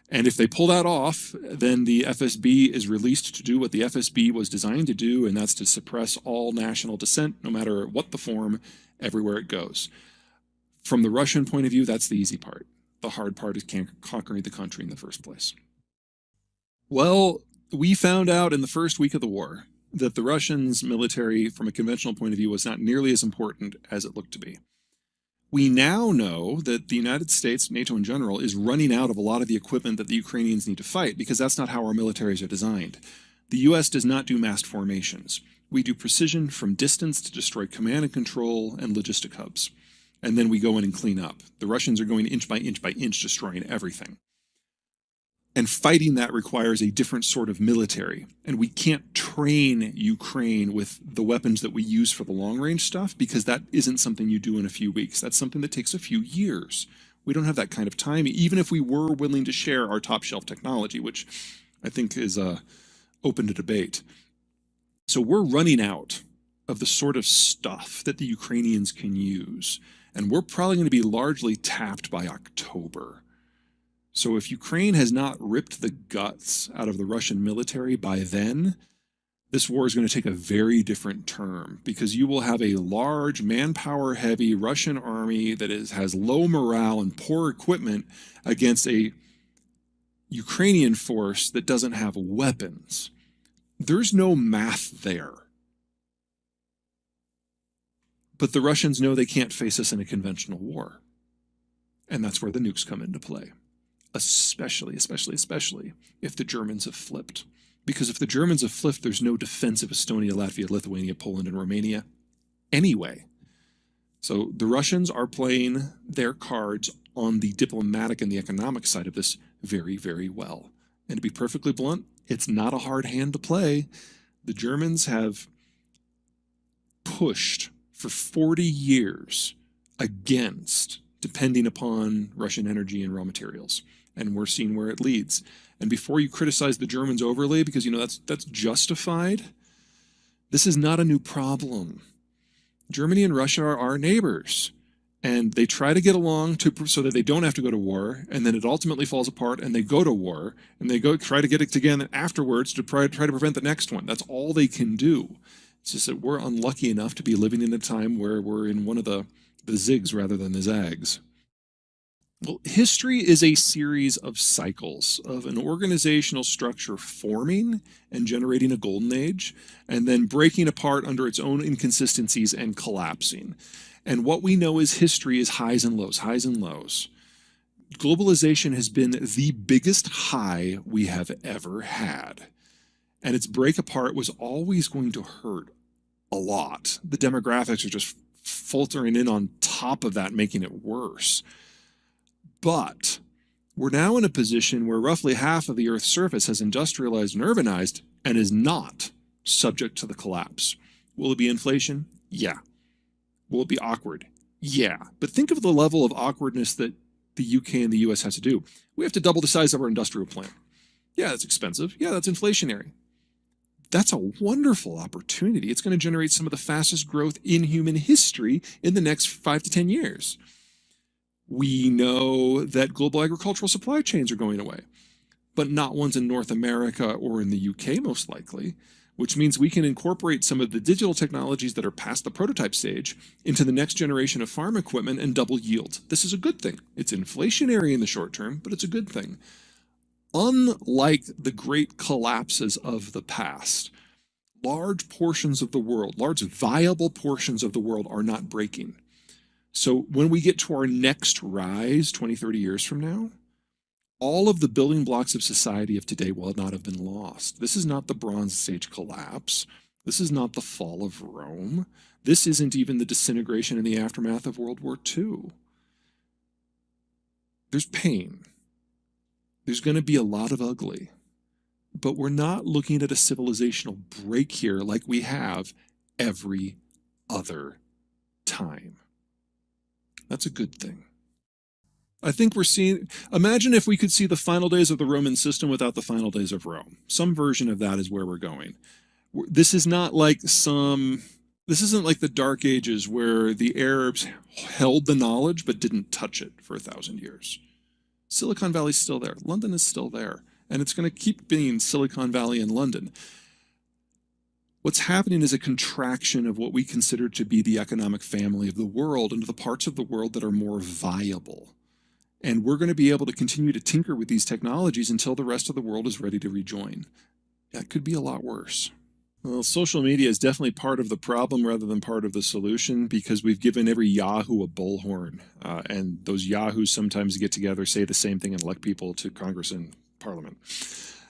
And if they pull that off, then the FSB is released to do what the FSB was designed to do, and that's to suppress all national dissent, no matter what the form, everywhere it goes. From the Russian point of view, that's the easy part. The hard part is conquering the country in the first place. Well, we found out in the first week of the war that the Russians' military, from a conventional point of view, was not nearly as important as it looked to be. We now know that the United States, NATO in general, is running out of a lot of the equipment that the Ukrainians need to fight, because that's not how our militaries are designed. The US does not do massed formations. We do precision from distance to destroy command and control and logistic hubs. And then we go in and clean up. The Russians are going inch by inch, destroying everything. And fighting that requires a different sort of military. And we can't train Ukraine with the weapons that we use for the long-range stuff, because that isn't something you do in a few weeks. That's something that takes a few years. We don't have that kind of time, even if we were willing to share our top-shelf technology, which I think is open to debate. So we're running out of the sort of stuff that the Ukrainians can use. And we're probably going to be largely tapped by October. So if Ukraine has not ripped the guts out of the Russian military by then, this war is going to take a very different turn, because you will have a large, manpower-heavy Russian army that has low morale and poor equipment against a Ukrainian force that doesn't have weapons. There's no math there. But the Russians know they can't face us in a conventional war. And that's where the nukes come into play. Especially if the Germans have flipped. Because if the Germans have flipped, there's no defense of Estonia, Latvia, Lithuania, Poland, and Romania anyway. So the Russians are playing their cards on the diplomatic and the economic side of this very, very well. And to be perfectly blunt, it's not a hard hand to play. The Germans have pushed for 40 years against depending upon Russian energy and raw materials. And we're seeing where it leads. And before you criticize the Germans overly, because that's justified, this is not a new problem. Germany and Russia are our neighbors, and they try to get along so that they don't have to go to war, and then it ultimately falls apart, and they go to war, and they try to get it together afterwards to try to prevent the next one. That's all they can do. It's just that we're unlucky enough to be living in a time where we're in one of the zigs rather than the zags. Well, history is a series of cycles of an organizational structure forming and generating a golden age, and then breaking apart under its own inconsistencies and collapsing. And what we know is history is highs and lows, highs and lows. Globalization has been the biggest high we have ever had. And its break apart was always going to hurt a lot. The demographics are just filtering in on top of that, making it worse. But we're now in a position where roughly half of the Earth's surface has industrialized and urbanized and is not subject to the collapse. Will it be inflation? Yeah. Will it be awkward? Yeah. But think of the level of awkwardness that the UK and the US has to do. We have to double the size of our industrial plant. Yeah, that's expensive. Yeah, that's inflationary. That's a wonderful opportunity. It's going to generate some of the fastest growth in human history in the next 5 to 10 years. We know that global agricultural supply chains are going away, but not ones in North America or in the UK, most likely, which means we can incorporate some of the digital technologies that are past the prototype stage into the next generation of farm equipment and double yield. This is a good thing. It's inflationary in the short term, but it's a good thing. Unlike the great collapses of the past, large portions of the world, large viable portions of the world are not breaking. So when we get to our next rise 20, 30 years from now, all of the building blocks of society of today will not have been lost. This is not the Bronze Age collapse. This is not the fall of Rome. This isn't even the disintegration in the aftermath of World War II. There's pain. There's going to be a lot of ugly. But we're not looking at a civilizational break here like we have every other time. That's a good thing. I think we're seeing, imagine if we could see the final days of the Roman system without the final days of Rome. Some version of that is where we're going. This is not like this isn't like the Dark Ages where the Arabs held the knowledge but didn't touch it for 1,000 years. Silicon Valley's still there. London is still there. And it's going to keep being Silicon Valley and London. What's happening is a contraction of what we consider to be the economic family of the world into the parts of the world that are more viable. And we're going to be able to continue to tinker with these technologies until the rest of the world is ready to rejoin. That could be a lot worse. Well, social media is definitely part of the problem rather than part of the solution, because we've given every Yahoo a bullhorn. And those Yahoos sometimes get together, say the same thing, and elect people to Congress and Parliament.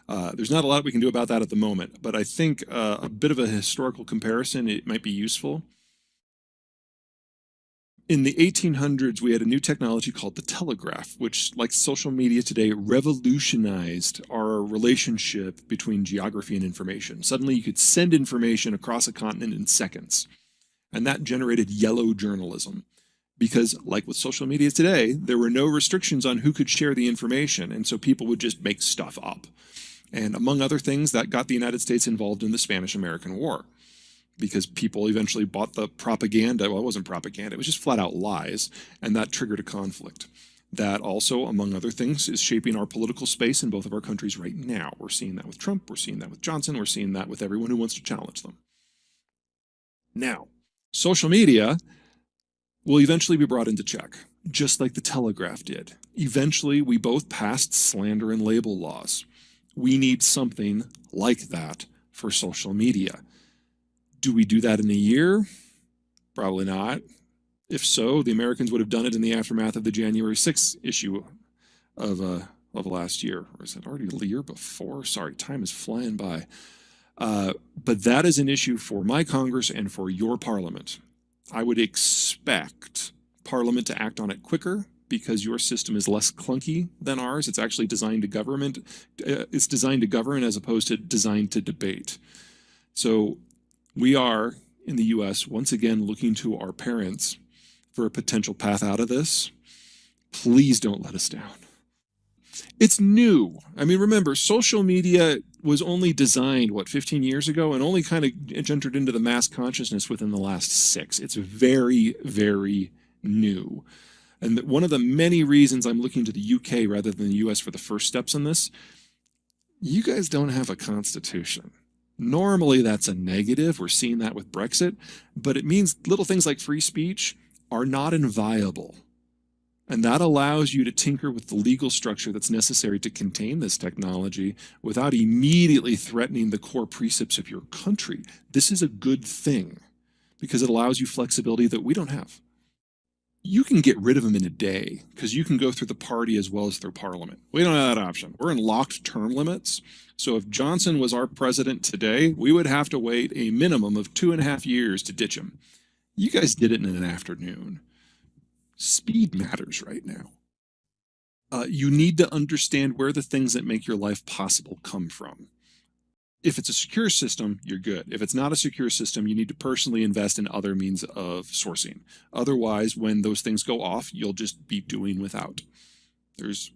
There's not a lot we can do about that at the moment, but I think a bit of a historical comparison, it might be useful. In the 1800s, we had a new technology called the telegraph, which, like social media today, revolutionized our relationship between geography and information. Suddenly, you could send information across a continent in seconds, and that generated yellow journalism. Because, like with social media today, there were no restrictions on who could share the information, and so people would just make stuff up. And among other things, that got the United States involved in the Spanish-American War, because people eventually bought the propaganda. Well, it wasn't propaganda, it was just flat out lies, and that triggered a conflict. That also, among other things, is shaping our political space in both of our countries right now. We're seeing that with Trump, we're seeing that with Johnson, we're seeing that with everyone who wants to challenge them. Now, social media will eventually be brought into check, just like the telegraph did. Eventually, we both passed slander and label laws. We need something like that for social media. Do we do that in a year? Probably not. If so, the Americans would have done it in the aftermath of the January 6th issue of last year. Or is it already the year before? Sorry, time is flying by. But that is an issue for my Congress and for your Parliament. I would expect Parliament to act on it quicker, because your system is less clunky than ours. It's actually designed to govern. It's designed to govern as opposed to designed to debate. So we are, in the US, once again looking to our parents for a potential path out of this. Please don't let us down. It's new. I mean, remember, social media was only designed, 15 years ago, and only kind of entered into the mass consciousness within the last 6. It's very, very new. And one of the many reasons I'm looking to the UK rather than the US for the first steps in this, you guys don't have a constitution. Normally that's a negative. We're seeing that with Brexit, but it means little things like free speech are not inviolable. And that allows you to tinker with the legal structure that's necessary to contain this technology without immediately threatening the core precepts of your country. This is a good thing because it allows you flexibility that we don't have. You can get rid of them in a day because you can go through the party as well as through Parliament. We don't have that option. We're in locked term limits. So if Johnson was our president today, we would have to wait a minimum of 2.5 years to ditch him. You guys did it in an afternoon. Speed matters right now. You need to understand where the things that make your life possible come from. If it's a secure system, you're good. If it's not a secure system, you need to personally invest in other means of sourcing. Otherwise, when those things go off, you'll just be doing without. It's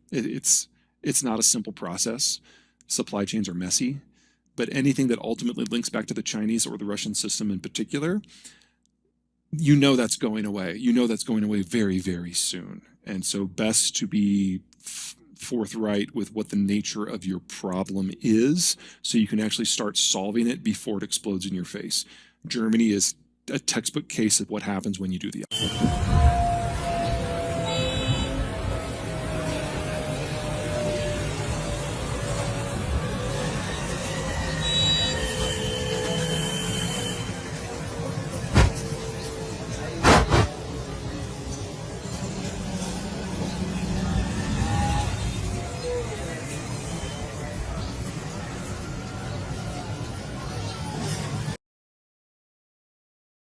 not a simple process. Supply chains are messy, but anything that ultimately links back to the Chinese or the Russian system in particular, you know that's going away. You know that's going away very, very soon. And so best to be forthright with what the nature of your problem is so you can actually start solving it before it explodes in your face. Germany is a textbook case of what happens when you do the opposite.